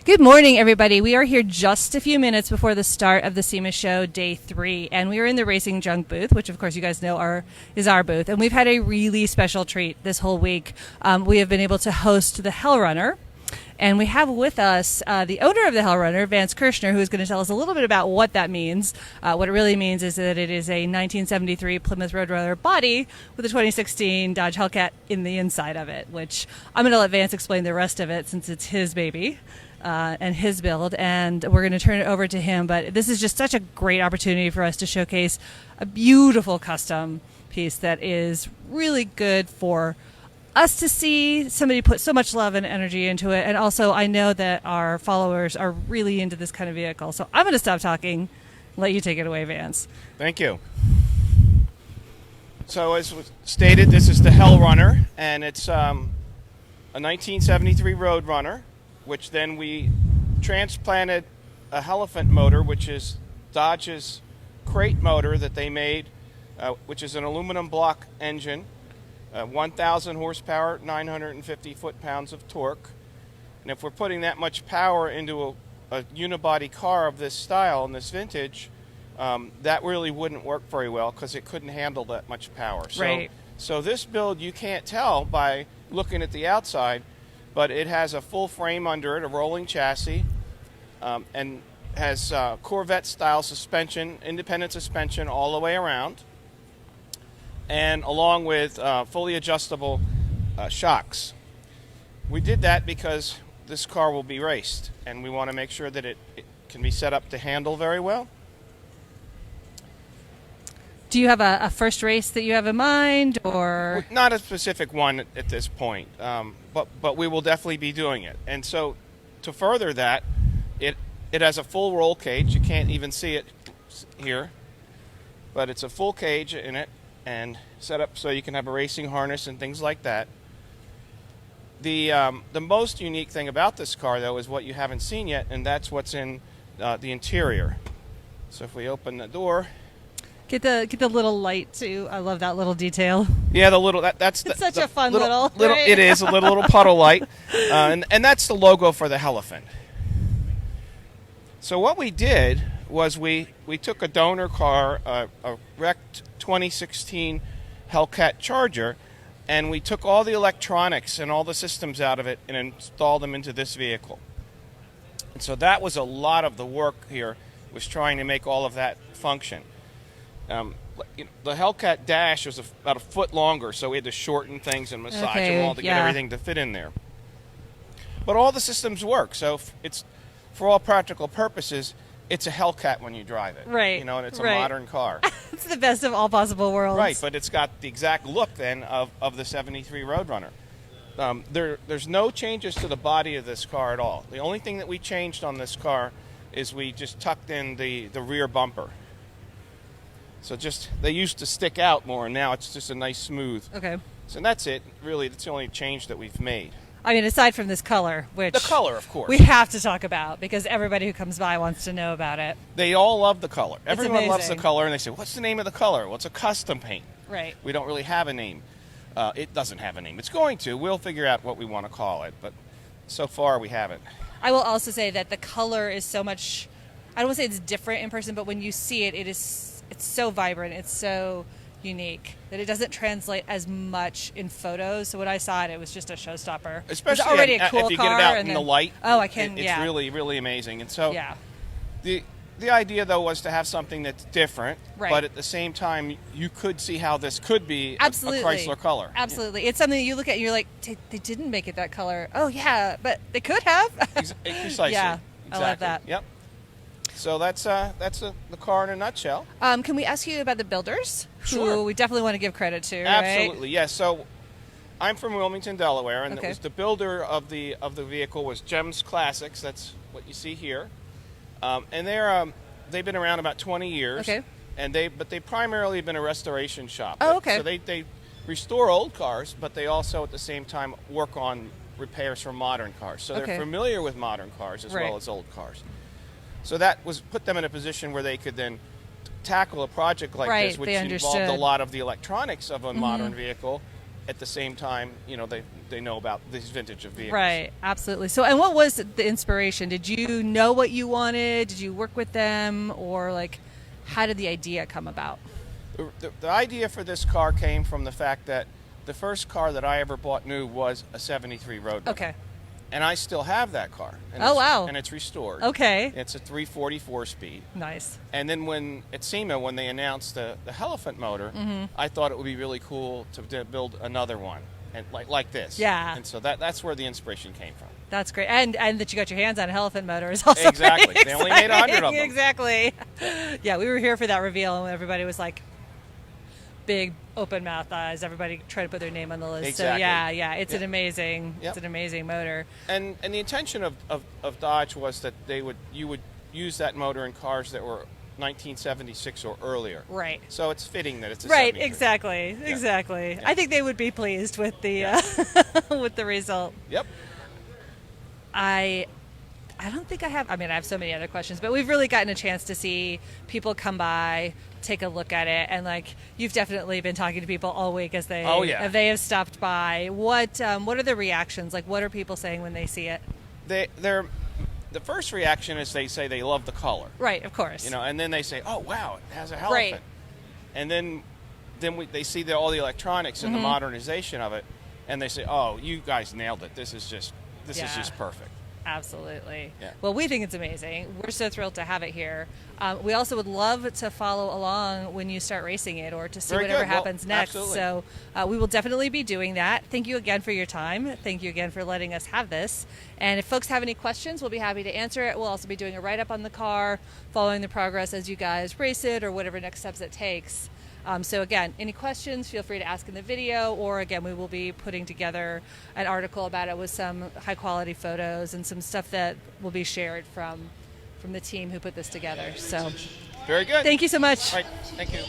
Good morning, everybody. We are here just a few minutes before the start of the SEMA show, day 3, and we are in the RacingJunk booth, which, of course, you guys know is our booth. And we've had a really special treat this whole week. We have been able to host the Hellrunner, and we have with us the owner of the Hellrunner, Vance Kershner, who is going to tell us a little bit about what that means. What it really means is that it is a 1973 Plymouth Roadrunner body with a 2016 Dodge Hellcat in the inside of it, which I'm going to let Vance explain the rest of it since it's his baby. And his build, and we're going to turn it over to him. But this is just such a great opportunity for us to showcase a beautiful custom piece that is really good for us to see. Somebody put so much love and energy into it, and also I know that our followers are really into this kind of vehicle. So I'm going to stop talking, let you take it away, Vance. Thank you. So as was stated, this is the Hellrunner, and it's a 1973 Roadrunner, which then we transplanted a Hellephant motor, which is Dodge's crate motor that they made, which is an aluminum block engine, 1,000 horsepower, 950 foot-pounds of torque. And if we're putting that much power into a unibody car of this style and this vintage, that really wouldn't work very well because it couldn't handle that much power. Right. So this build, you can't tell by looking at the outside, but it has a full frame under it, a rolling chassis, and has Corvette-style suspension, independent suspension all the way around, and along with fully adjustable shocks. We did that because this car will be raced, and we want to make sure that it can be set up to handle very well. Do you have a first race that you have in mind, or not a specific one at this point, but we will definitely be doing it. And so, to further that, it has a full roll cage. You can't even see it here, but it's a full cage in it and set up so you can have a racing harness and things like that. The most unique thing about this car, though, is what you haven't seen yet, and that's what's in the interior. So if we open the door. Get the little light too. I love that little detail. Yeah, the little that's it's such a fun little right? It is a little puddle light, and that's the logo for the Hellephant. So what we did was we took a donor car, a wrecked 2016 Hellcat Charger, and we took all the electronics and all the systems out of it and installed them into this vehicle. And so that was a lot of the work here, was trying to make all of that function. The Hellcat dash was about a foot longer, so we had to shorten things and massage them all to get everything to fit in there. But all the systems work, so it's, for all practical purposes, it's a Hellcat when you drive it. Right. And it's a modern car. It's the best of all possible worlds. Right, but it's got the exact look then of the 73 Roadrunner. There's no changes to the body of this car at all. The only thing that we changed on this car is we just tucked in the rear bumper. So they used to stick out more, and now it's just a nice smooth. Okay. So that's it. Really, that's the only change that we've made. I mean, aside from this color, which... The color, of course. We have to talk about, because everybody who comes by wants to know about it. They all love the color. Everyone loves the amazing. color, and they say, what's the name of the color? Well, it's a custom paint. Right. We don't really have a name. It doesn't have a name. It's going to. We'll figure out what we want to call it, but so far we haven't. I will also say that the color is so much... I don't want to say it's different in person, but when you see it, it's so vibrant, it's so unique that it doesn't translate as much in photos. So when I saw it, it was just a showstopper. Especially it's already a cool if you car, get it out and in the light. Oh, I can. It's really, really amazing. And so yeah. The idea, though, was to have something that's different, right. But at the same time, you could see how this could be a Chrysler color. Absolutely. It's something you look at and you're like, they didn't make it that color. Oh, yeah, but they could have. Precisely. Yeah, exactly. I love that. Yep. So that's the car in a nutshell. Can we ask you about the builders? Sure. Who we definitely want to give credit to, Absolutely, right? yes. So I'm from Wilmington, Delaware, and Okay. it was the builder of the vehicle was Jems Classics. That's what you see here. And they've been around about 20 years. Okay. But they primarily have been a restoration shop. Oh, okay. So they restore old cars, but they also at the same time work on repairs for modern cars. So they're familiar with modern cars as well as old cars. So that put them in a position where they could then tackle a project like this, which involved a lot of the electronics of a modern vehicle, at the same time, they know about these vintage of vehicles. Right, absolutely. So, and what was the inspiration? Did you know what you wanted? Did you work with them, or like, how did the idea come about? The idea for this car came from the fact that the first car that I ever bought new was a 73 Roadrunner. Okay. And I still have that car. And wow. And it's restored. Okay. It's a 344 speed. Nice. And then at SEMA, when they announced the Hellephant motor, I thought it would be really cool to build another one, and like this. Yeah. And so that's where the inspiration came from. That's great. And that you got your hands on a Hellephant motor is also Exactly. They only made 100 of them. Exactly. Yeah, we were here for that reveal, and everybody was like, big open mouth eyes. Everybody tried to put their name on the list. Exactly. So yeah, it's an amazing, it's an amazing motor. And the intention of Dodge was that you would use that motor in cars that were 1976 or earlier. Right. So it's fitting that it's a right. 73. Exactly. Yeah. I think they would be pleased with the with the result. Yep. I don't think I have. I mean, I have so many other questions, but we've really gotten a chance to see people come by, take a look at it, and like you've definitely been talking to people all week as they they have stopped by. What are the reactions? Like, what are people saying when they see it? The first reaction is they say they love the color. Right, of course. And then they say, "Oh wow, it has a Hellephant." Right. And then they see all the electronics and the modernization of it, and they say, "Oh, you guys nailed it. This is just perfect." Absolutely. Yeah. Well, we think it's amazing. We're so thrilled to have it here. We also would love to follow along when you start racing it, or to see Very whatever good. Well, happens next. absolutely. So we will definitely be doing that. Thank you again for your time. Thank you again for letting us have this. And if folks have any questions, we'll be happy to answer it. We'll also be doing a write-up on the car, following the progress as you guys race it, or whatever next steps it takes. So again, any questions, feel free to ask in the video, or again, we will be putting together an article about it with some high quality photos and some stuff that will be shared from the team who put this together. So Very good. thank you so much. All right. Thank you.